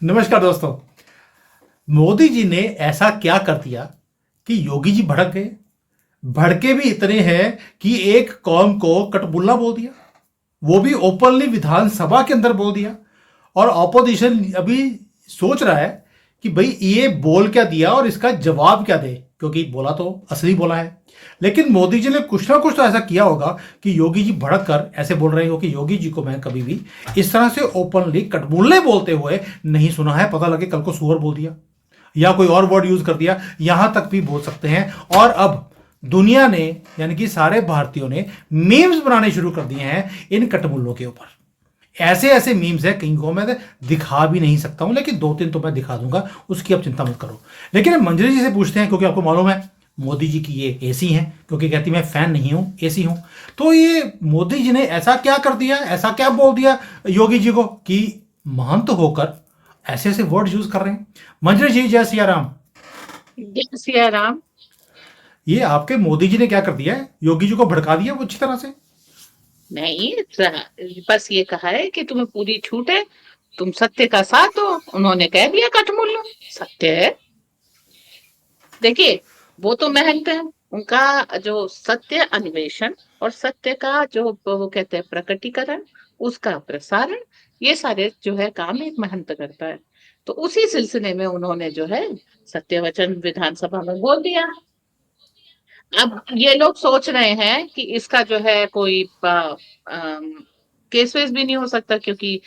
नमस्कार दोस्तों। मोदी जी ने ऐसा क्या कर दिया कि योगी जी भड़क गए। भड़के भी इतने हैं कि एक कौम को कटपुल्ला बोल दिया, वो भी ओपनली विधानसभा के अंदर बोल दिया। और ऑपोजिशन अभी सोच रहा है कि भाई ये बोल क्या दिया और इसका जवाब क्या दे, क्योंकि बोला तो असली बोला है। लेकिन मोदी जी ने कुछ ना कुछ तो ऐसा किया होगा कि योगी जी भड़क कर ऐसे बोल रहे हो कि योगी जी को मैं कभी भी इस तरह से ओपनली कटबुल्ले बोलते हुए नहीं सुना है। पता लगे कल को सुअर बोल दिया या कोई और वर्ड यूज कर दिया, यहां तक भी बोल सकते हैं। और अब दुनिया ने, यानी कि सारे भारतीयों ने मीम्स बनाने शुरू कर दिए हैं इन कटबुल्लों के ऊपर। ऐसे ऐसे मीम्स है, कहीं को मैं दिखा भी नहीं सकता हूं, लेकिन दो तीन तो मैं दिखा दूंगा, उसकी अब चिंता मत करो। लेकिन हम मंजरी जी से पूछते हैं, क्योंकि आपको मालूम है मोदी जी की ये एसी हैं, क्योंकि कहती मैं फैन नहीं हूं, एसी हूं। तो ये मोदी जी ने ऐसा क्या कर दिया, ऐसा क्या बोल दिया योगी जी को कि महंत होकर ऐसे ऐसे वर्ड यूज कर रहे हैं। मंजरी जी, जय सिया राम। जय सिया राम। ये आपके मोदी जी ने क्या कर दिया है, योगी जी को भड़का दिया वो अच्छी तरह से। नहीं, बस ये कहा है कि तुम्हें पूरी छूट है, तुम सत्य का साथ दो। उन्होंने कह दिया कठमुल्लू सत्य है। देखिए, वो तो महंत है। उनका जो सत्य अन्वेषण और सत्य का जो वो कहते हैं प्रकटीकरण, उसका प्रसारण, ये सारे जो है काम एक महंत करता है। तो उसी सिलसिले में उन्होंने जो है सत्य वचन विधानसभा में बोल दिया। अब ये लोग सोच रहे हैं कि इसका जो है कोई केस वेस भी नहीं हो सकता, क्योंकि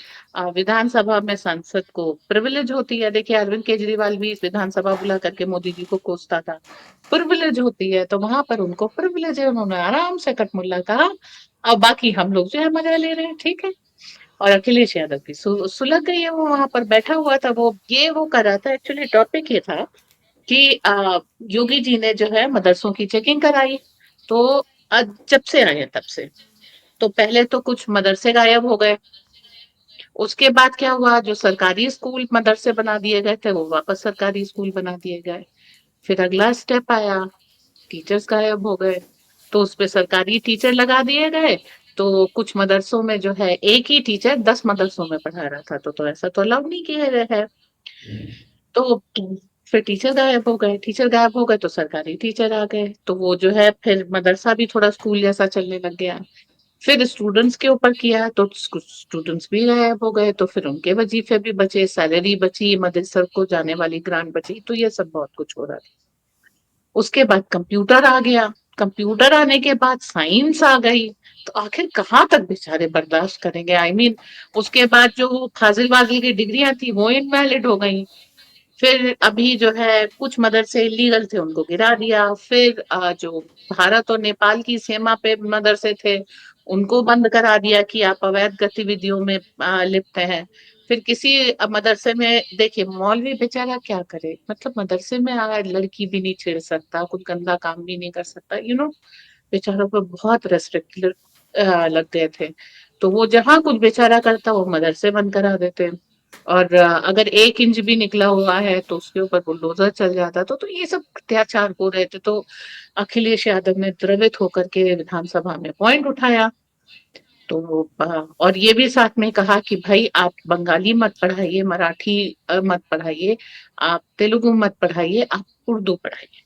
विधानसभा में सांसद को प्रिविलेज होती है। देखिए, अरविंद केजरीवाल भी इस विधानसभा बुला करके मोदी जी को कोसता था। प्रिविलेज होती है, तो वहां पर उनको प्रिविलेज है, उन्होंने आराम से कटमुल्ला कहा। अब बाकी हम लोग जो है मजा ले रहे हैं, ठीक है। और अखिलेश यादव की सुलग गई है, वो वहां पर बैठा हुआ था, वो कर रहा था। एक्चुअली टॉपिक ये था कि योगी जी ने जो है मदरसों की चेकिंग कराई। तो जब से आए तब से, तो पहले तो कुछ मदरसे गायब हो गए। उसके बाद क्या हुआ, जो सरकारी स्कूल मदरसे बना दिए गए थे वो वापस सरकारी स्कूल बना दिए गए। फिर अगला स्टेप आया, टीचर्स गायब हो गए, तो उसपे सरकारी टीचर लगा दिए गए। तो कुछ मदरसों में जो है एक ही टीचर 10 मदरसों में पढ़ा रहा था, तो ऐसा तो अलाउ नहीं किया गया है। तो फिर टीचर गायब हो गए तो सरकारी टीचर आ गए, तो वो जो है फिर मदरसा भी थोड़ा स्कूल जैसा चलने लग गया। फिर स्टूडेंट्स के ऊपर किया तो स्टूडेंट्स भी गायब हो गए, तो फिर उनके वजीफे भी बचे, सैलरी बची, मदरसा को जाने वाली ग्रांट बची, तो ये सब बहुत कुछ हो रहा था। उसके बाद कंप्यूटर आ गया। कंप्यूटर आने के बाद साइंस आ गई। तो आखिर कहाँ तक बेचारे बर्दाश्त करेंगे? उसके बाद जो फाजिल वाजिल की डिग्रियां थी वो इनवैलिड हो गई। फिर अभी जो है कुछ मदरसे इलीगल थे, उनको गिरा दिया। फिर जो भारत और नेपाल की सीमा पे मदरसे थे, उनको बंद करा दिया कि आप अवैध गतिविधियों में लिप्त हैं। फिर किसी मदरसे में देखिए, मौलवी बेचारा क्या करे, मतलब मदरसे में लड़की भी नहीं छेड़ सकता, कुछ गंदा काम भी नहीं कर सकता, बेचारों पर बहुत रेस्ट्रिक्ट लग गए थे। तो वो जहां कुछ बेचारा करता वो मदरसे बंद करा देते। और अगर 1 इंच भी निकला हुआ है तो उसके ऊपर बुलडोजर चल जाता। तो ये सब अत्याचार हो रहे थे। तो अखिलेश यादव ने द्रवित होकर के विधानसभा में पॉइंट उठाया। तो और ये भी साथ में कहा कि भाई आप बंगाली मत पढ़ाइए, मराठी मत पढ़ाइए, आप तेलुगु मत पढ़ाइए, आप उर्दू पढ़ाइए।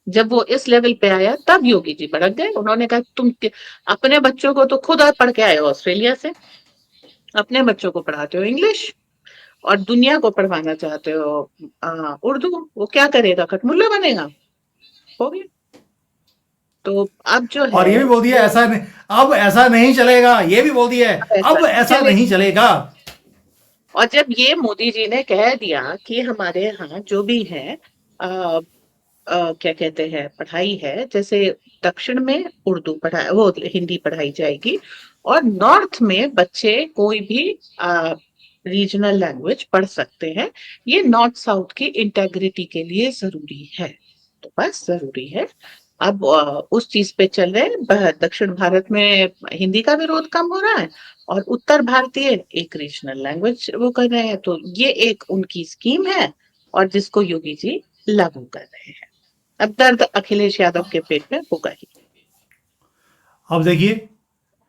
जब वो इस लेवल पे आया तब योगी जी भड़क गए। उन्होंने कहा तुम अपने बच्चों को तो खुद पढ़ के आए हो ऑस्ट्रेलिया से, अपने बच्चों को पढ़ाते हो इंग्लिश, और दुनिया को पढ़वाना चाहते हो उर्दू। वो क्या करेगा, कठमुल्ला बनेगा? हो गया। तो अब जो और है ये भी बोल दिया ऐसा नहीं, अब ऐसा नहीं चलेगा, ये भी बोल दिया है अब ऐसा अब नहीं ऐसा चले। नहीं चलेगा। और जब ये मोदी जी ने कह दिया कि हमारे यहाँ जो भी है क्या कहते हैं पढ़ाई है, जैसे दक्षिण में उर्दू पढ़ाई, वो हिंदी पढ़ाई जाएगी, और नॉर्थ में बच्चे कोई भी रीजनल लैंग्वेज पढ़ सकते हैं। ये नॉर्थ साउथ की इंटेग्रिटी के लिए जरूरी है। तो बस जरूरी है। अब उस चीज पे चल रहे हैं। दक्षिण भारत में हिंदी का विरोध कम हो रहा है, और उत्तर भारतीय एक रीजनल लैंग्वेज वो कर रहे हैं। तो ये एक उनकी स्कीम है, और जिसको योगी जी लागू कर रहे हैं। अब दर्द अखिलेश यादव के पेट में होगा ही। अब देखिए,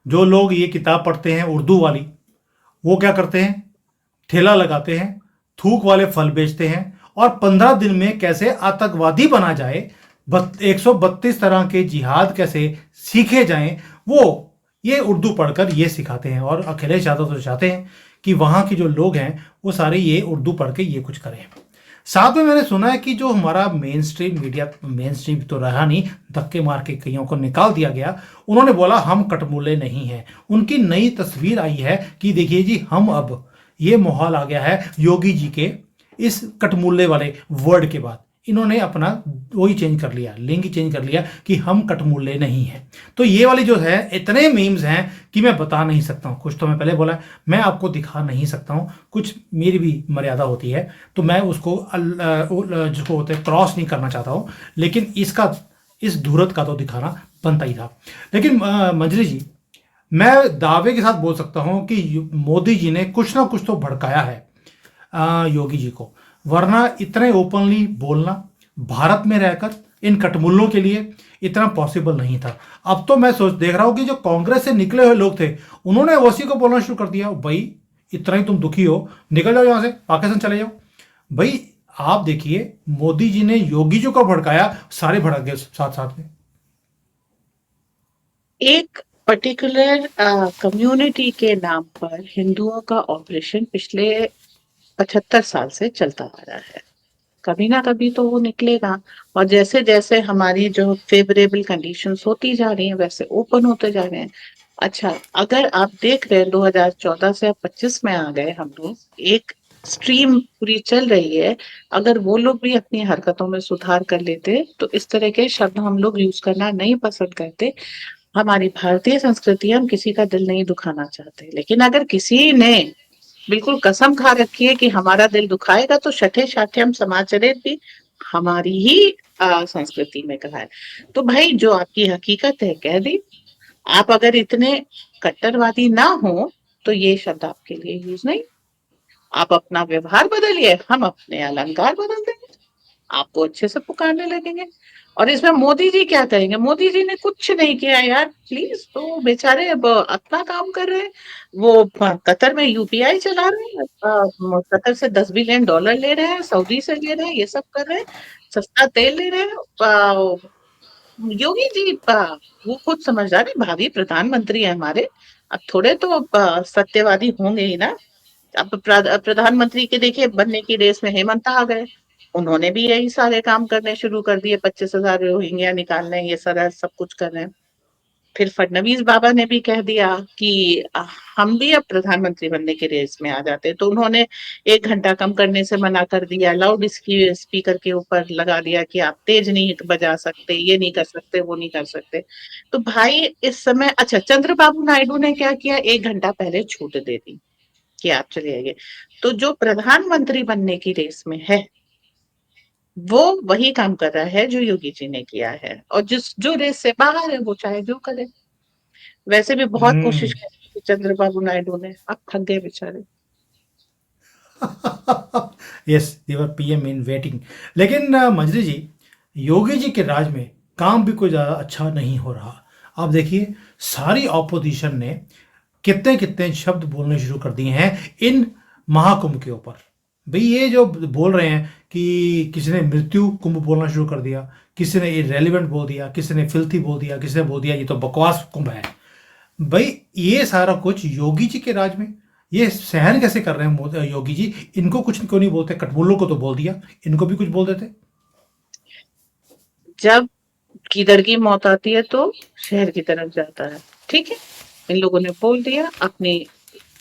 जो लोग ये किताब पढ़ते हैं उर्दू वाली, वो क्या करते हैं, ठेला लगाते हैं थूक वाले फल बेचते हैं, और 15 दिन में कैसे आतंकवादी बना जाए, 132 तरह के जिहाद कैसे सीखे जाएं, वो ये उर्दू पढ़कर ये सिखाते हैं। और अखिलेश यादव तो चाहते हैं कि वहाँ के जो लोग हैं वो सारे ये उर्दू पढ़ के ये कुछ करें। साथ में मैंने सुना है कि जो हमारा main stream media, main stream तो रहा नहीं, धक्के मार के कईयों को निकाल दिया गया, उन्होंने बोला हम कटमुल्ले नहीं हैं। उनकी नई तस्वीर आई है कि देखिए जी, हम अब ये माहौल आ गया है योगी जी के इस कटमुल्ले वाले वर्ड के बाद, इन्होंने अपना वही चेंज कर लिया, लिंग चेंज कर लिया कि हम कटमुल्ले नहीं हैं। तो ये वाली जो है, इतने मीम्स हैं कि मैं बता नहीं सकता हूँ। कुछ तो मैं पहले बोला मैं आपको दिखा नहीं सकता हूँ, कुछ मेरी भी मर्यादा होती है, तो मैं उसको जिसको होते हैं क्रॉस नहीं करना चाहता हूँ, लेकिन इसका, इस धूरत का तो दिखाना बनता ही था। लेकिन मंजरी जी, मैं दावे के साथ बोल सकता हूँ कि मोदी जी ने कुछ ना कुछ तो भड़काया है योगी जी को, वरना इतने ओपनली बोलना भारत में रहकर इन कटमुल्लों के लिए इतना पॉसिबल नहीं था। अब तो मैं सोच देख रहा हूं कि जो कांग्रेस से निकले हुए लोग थे, उन्होंने ओसी को बोलना शुरू कर दिया, भाई इतना ही तुम दुखी हो, निकल जाओ यहां से, पाकिस्तान चले जाओ। भाई आप देखिए, मोदी जी ने योगी जी को भड़काया, सारे भड़क गए साथ साथ में। एक पर्टिकुलर कम्युनिटी के नाम पर हिंदुओं का ऑपरेशन पिछले 75 साल से चलता आ रहा है। कभी ना कभी तो वो निकलेगा, और जैसे जैसे हमारी जो फेवरेबल कंडीशंस होती जा रही हैं वैसे ओपन होते जा रहे हैं। अच्छा, अगर आप देख रहे हैं 2014 से अब 25 में आ गए हम लोग, एक स्ट्रीम पूरी चल रही है। अगर वो लोग भी अपनी हरकतों में सुधार कर लेते तो इस तरह के शब्द हम लोग यूज करना नहीं पसंद करते। हमारी भारतीय संस्कृति है, हम किसी का दिल नहीं दुखाना चाहते, लेकिन अगर किसी ने बिल्कुल कसम खा रखी है कि हमारा दिल दुखाएगा तो शठे शाठ्यम समाचरेत भी हमारी ही संस्कृति में कहा है। तो भाई जो आपकी हकीकत है कह दी। आप अगर इतने कट्टरवादी ना हो तो ये शब्द आपके लिए यूज नहीं। आप अपना व्यवहार बदलिए, हम अपने अलंकार बदल देंगे, आपको अच्छे से पुकारने लगेंगे। और इसमें मोदी जी क्या करेंगे? मोदी जी ने कुछ नहीं किया यार, प्लीज। तो बेचारे अब अपना काम कर रहे हैं। वो कतर में यूपीआई चला रहे हैं, कतर से $10 बिलियन ले रहे हैं, सऊदी से ले रहे हैं, ये सब कर रहे हैं, सस्ता तेल ले रहे हैं। योगी जी वो खुद समझदार है, भावी प्रधानमंत्री है हमारे। अब थोड़े तो सत्यवादी होंगे ही ना। अब प्रधानमंत्री के देखिए बनने की रेस में हेमंत आ गए, उन्होंने भी यही सारे काम करने शुरू कर दिए, 25,000 रोहिंग्या निकालने, ये सारा सब कुछ कर रहे हैं। फिर फडणवीस बाबा ने भी कह दिया कि हम भी अब प्रधानमंत्री बनने की रेस में आ जाते, तो उन्होंने 1 घंटा कम करने से मना कर दिया, लाउड स्पीकर के ऊपर लगा दिया कि आप तेज नहीं बजा सकते, ये नहीं कर सकते, वो नहीं कर सकते। तो भाई इस समय, अच्छा, चंद्रबाबू नायडू ने क्या किया, 1 घंटा पहले छूट दे दी कि आप चले आइए। तो जो प्रधानमंत्री बनने की रेस में है वो वही काम कर रहा है जो योगी जी ने किया है, और जिस जो रेस से बाहर है वो चाहे जो करे। वैसे भी बहुत कोशिश हम्म। की थी चंद्रबाबू नायडू ने, अब थक गए बेचारे। यस, देवर पीएम इन वेटिंग। लेकिन मंजरी जी, योगी जी के राज में काम भी कोई ज़्यादा अच्छा नहीं हो रहा। आप देखिए, सारी ऑपोजिशन ने कितने कितने शब्द बोलने शुरू कर दिए हैं इन महाकुंभ के ऊपर। भाई ये जो बोल रहे हैं कि किसी ने मृत्यु कुंभ बोलना शुरू कर दिया, किसी ने इरेलीवेंट बोल दिया, किसी ने फिल्थी बोल दिया, किसी ने बोल दिया ये तो बकवास कुंभ है। भाई ये सारा कुछ योगी जी के राज में, ये सहन कैसे कर रहे हैं योगी जी? इनको कुछ क्यों नहीं बोलते? कटबुल्लों को तो बोल दिया, इनको भी कुछ बोल देते। जब किधर की मौत आती है तो शहर की तरफ जाता है, ठीक है। इन लोगों ने बोल दिया, अपनी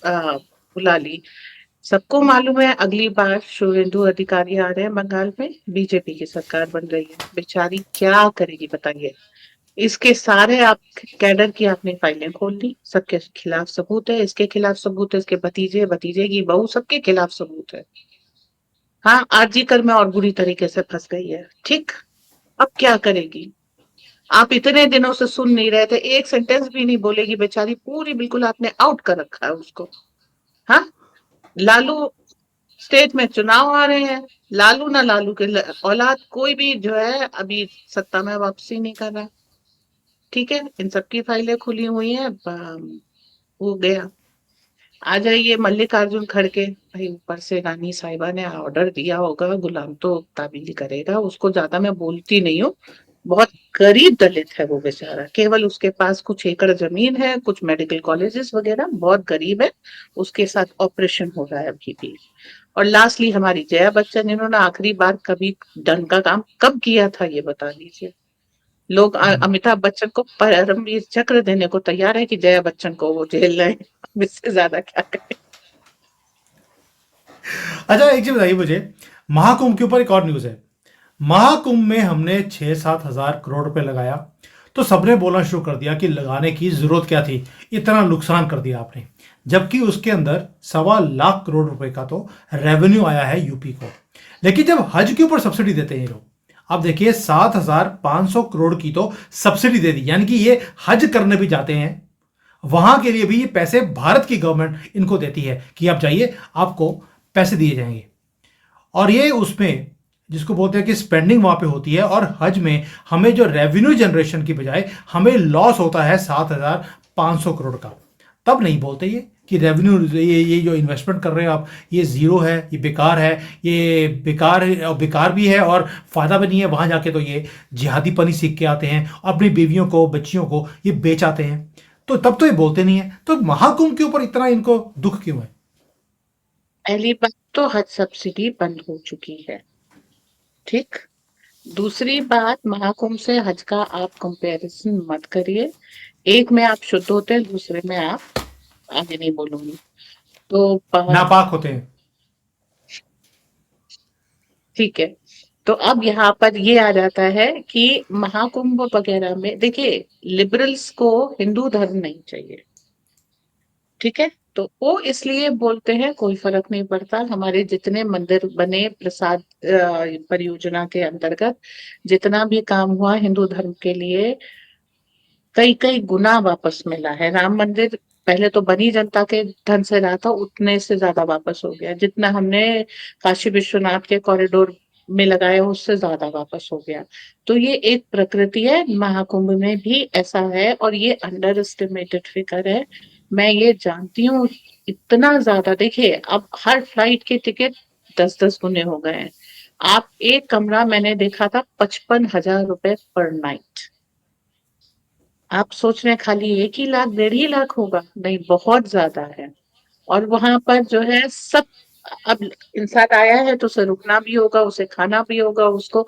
बुला ली। सबको मालूम है अगली बार शुभेंदु अधिकारी आ रहे हैं बंगाल में, बीजेपी की सरकार बन रही है, बेचारी क्या करेगी बताइए। इसके सारे आप कैडर की आपने फाइलें खोल ली, सबके खिलाफ सबूत है, इसके खिलाफ सबूत है, इसके भतीजे भतीजे की बहू सबके खिलाफ सबूत है। हाँ, आरजी कर में और बुरी तरीके से फंस गई है, ठीक। अब क्या करेगी? आप इतने दिनों से सुन नहीं रहे थे, एक सेंटेंस भी नहीं बोलेगी बेचारी, पूरी बिल्कुल आपने आउट कर रखा है उसको। हाँ, लालू स्टेट में चुनाव आ रहे हैं, लालू ना लालू के औलाद कोई भी जो है अभी सत्ता में वापसी नहीं कर रहा, ठीक है। इन सबकी फाइलें खुली हुई हैं, हो गया। आ जाइए मल्लिकार्जुन खड़गे, भाई ऊपर से रानी साहिबा ने ऑर्डर दिया होगा, गुलाम तो ताबीली करेगा, उसको ज्यादा मैं बोलती नहीं हूँ। बहुत गरीब दलित है वो बेचारा, केवल उसके पास कुछ एकड़ जमीन है, कुछ मेडिकल कॉलेजेस वगैरह, बहुत गरीब है। उसके साथ ऑपरेशन हो रहा है अभी भी। और लास्टली हमारी जया बच्चन, इन्होंने आखिरी बार कभी ढंग का काम कब किया था ये बता दीजिए। लोग अमिताभ बच्चन को परमवीर चक्र देने को तैयार है कि जया बच्चन को वो जेल रहे। अब इससे ज्यादा क्या करें। अच्छा, एक चीज बताइए मुझे, महाकुंभ के ऊपर एक और न्यूज है। महाकुंभ में हमने 6-7 हजार करोड़ रुपए लगाया, तो सबने बोलना शुरू कर दिया कि लगाने की जरूरत क्या थी, इतना नुकसान कर दिया आपने। जबकि उसके अंदर 1.25 लाख करोड़ रुपए का तो रेवेन्यू आया है यूपी को। लेकिन जब हज के ऊपर सब्सिडी देते हैं ये लोग, अब देखिए 7,500 करोड़ की तो सब्सिडी दे दी, यानी कि ये हज करने भी जाते हैं, वहां के लिए भी ये पैसे भारत की गवर्नमेंट इनको देती है कि आप जाइए, आपको पैसे दिए जाएंगे। और ये उसमें जिसको बोलते हैं कि स्पेंडिंग वहां पे होती है, और हज में हमें जो रेवेन्यू जनरेशन की बजाय हमें लॉस होता है 7,500 करोड़ का। तब नहीं बोलते ये कि रेवेन्यू, ये जो इन्वेस्टमेंट कर रहे हो आप, ये जीरो है, ये बेकार है, ये बेकार है, और बेकार भी है और फायदा भी नहीं है। वहां जाके तो ये जिहादीपनी सीख के आते हैं, अपनी बीवियों को, बच्चियों को ये बेच आते हैं। तो तब तो ये बोलते नहीं है। तो महाकुंभ के ऊपर इतना इनको दुख क्यों है? पहली बात तो हज सब्सिडी बंद हो चुकी है, ठीक। दूसरी बात, महाकुंभ से हज का आप कंपैरिजन मत करिए। एक में आप शुद्ध होते हैं, दूसरे में आप, आगे नहीं बोलूंगी। तो नापाक होते हैं। ठीक है। तो अब यहाँ पर ये आ जाता है कि महाकुंभ वगैरह में देखिए, लिबरल्स को हिंदू धर्म नहीं चाहिए, ठीक है। तो वो इसलिए बोलते हैं कोई फर्क नहीं पड़ता, हमारे जितने मंदिर बने प्रसाद परियोजना के अंतर्गत, जितना भी काम हुआ हिंदू धर्म के लिए, कई कई गुना वापस मिला है। राम मंदिर पहले तो बनी जनता के धन से रहा था, उतने से ज्यादा वापस हो गया। जितना हमने काशी विश्वनाथ के कॉरिडोर में लगाया उससे ज्यादा वापस हो गया। तो ये एक प्रकृति है, महाकुंभ में भी ऐसा है, और ये अंडर एस्टिमेटेड फिगर है। मैं ये जानती हूँ, इतना ज्यादा देखिए, अब हर फ्लाइट के टिकट 10-10 गुने हो गए हैं। आप एक कमरा मैंने देखा था 55,000 रुपए पर नाइट। आप सोच रहे हैं खाली 1 ही लाख, 1.5 लाख होगा? नहीं, बहुत ज्यादा है। और वहां पर जो है सब, अब इंसान आया है तो उसे रुकना भी होगा, उसे खाना भी होगा, उसको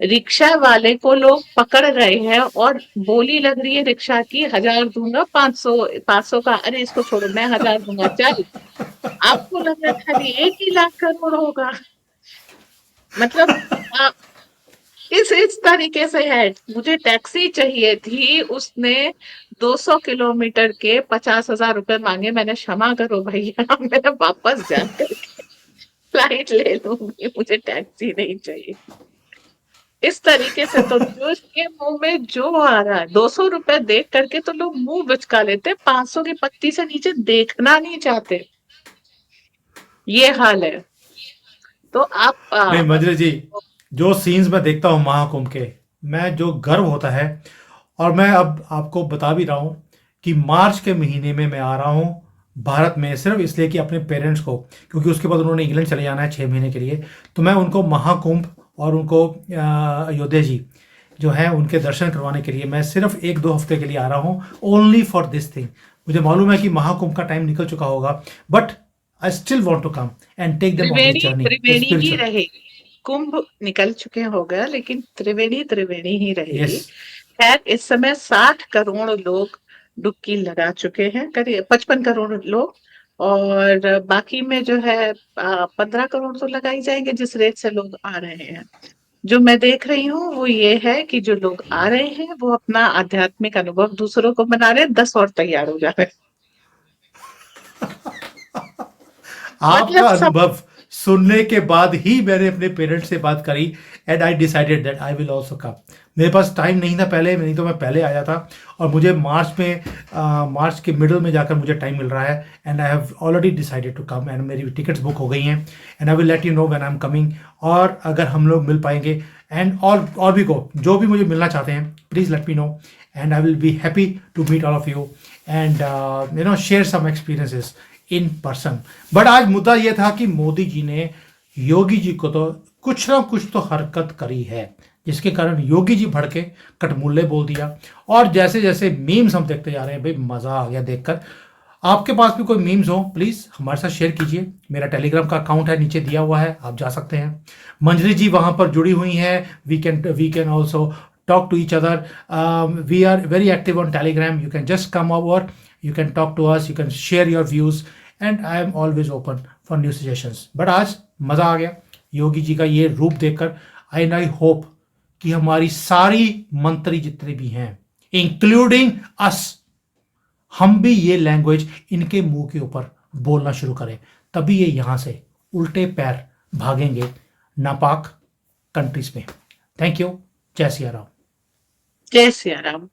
रिक्शा वाले को लोग पकड़ रहे हैं और बोली लग रही है रिक्शा की, 1,000 दूंगा, 500 का, अरे इसको छोड़ो, मैं 1,000 दूंगा, चल। आपको लग रहा है खाली 1 ही लाख करोड़ होगा? मतलब इस तरीके से है। मुझे टैक्सी चाहिए थी, उसने 200 किलोमीटर के 50,000 रुपए मांगे। मैंने, क्षमा करो भैया, मैं वापस जाकर फ्लाइट ले लूंगी, मुझे टैक्सी नहीं चाहिए। इस तरीके से तो जो के मुंह में जो आ रहा है, 200 रुपए देख करके तो लोग मुंह बिचका लेते, 500 की पत्ती से नीचे देखना नहीं चाहते। ये हाल है। तो आप नहीं मंजरी जी, जो सीन्स मैं देखता हूँ महाकुंभ के, मैं जो गर्व होता है, और मैं अब आपको बता भी रहा हूँ कि मार्च के महीने में मैं आ रहा हूँ भारत में, सिर्फ इसलिए कि अपने पेरेंट्स को, क्योंकि उसके बाद उन्होंने इंग्लैंड चले जाना है 6 महीने के लिए, तो मैं उनको महाकुंभ और उनको अयोध्या जी जो है उनके दर्शन करवाने के लिए मैं सिर्फ 1-2 हफ्ते के लिए आ रहा हूँ, ओनली फॉर दिस थिंग। मुझे मालूम है कि महाकुंभ का टाइम निकल चुका होगा, but I still want to come and take them on this Triveni journey, the Triveni ही स्पिरिचुअल। रहेगी। कुंभ निकल चुके होगा, लेकिन त्रिवेणी त्रिवेणी ही रहेगी। यस। खैर, इस समय 60 करोड़ लोग डुबकी लगा चुके हैं, करीब 55 करोड़ लोग। और बाकी में जो है 15 करोड़ तो लगा ही जाएंगे, जिस रेट से लोग आ रहे हैं। जो मैं देख रही हूँ वो ये है कि जो लोग आ रहे हैं वो अपना आध्यात्मिक अनुभव दूसरों को बना रहे हैं, 10 और तैयार हो जा रहे हैं। आपका मतलब सब। अनुभव सुनने के बाद ही मैंने अपने पेरेंट्स से बात करी, and I decided that I will also come. मेरे पास टाइम नहीं था पहले, नहीं तो मैं पहले आया था। और मुझे मार्च में, मार्च के मिडल में जाकर मुझे टाइम मिल रहा है, and I have already decided to come, and मेरी टिकट्स बुक हो गई हैं, and I will let you know when I am coming. और अगर हम लोग मिल पाएंगे, एंड और भी को जो भी मुझे मिलना चाहते हैं, please let me know, and I will be happy to meet all of you, and share some experiences in person. But आज मुद्दा यह था कि मोदी जी ने योगी जी को तो कुछ ना कुछ तो हरकत करी है, जिसके कारण योगी जी भड़के, कटमुल्ले बोल दिया। और जैसे जैसे मीम्स हम देखते जा रहे हैं, भाई मजा आ गया देखकर। आपके पास भी कोई मीम्स हो प्लीज हमारे साथ शेयर कीजिए। मेरा टेलीग्राम का अकाउंट है, नीचे दिया हुआ है, आप जा सकते हैं। मंजरी जी वहां पर जुड़ी हुई हैं। We can also talk to each other. We are very active on Telegram. You can just come over, you can talk to us, you can share your views, and I am always open for new suggestions. But आज मजा आ गया योगी जी का ये रूप देखकर। And I hope कि हमारी सारी मंत्री जितने भी हैं, इंक्लूडिंग अस, हम भी ये लैंग्वेज इनके मुंह के ऊपर बोलना शुरू करें, तभी ये यहां से उल्टे पैर भागेंगे नापाक कंट्रीज में। Thank you. जय सिया राम। जय सिया राम।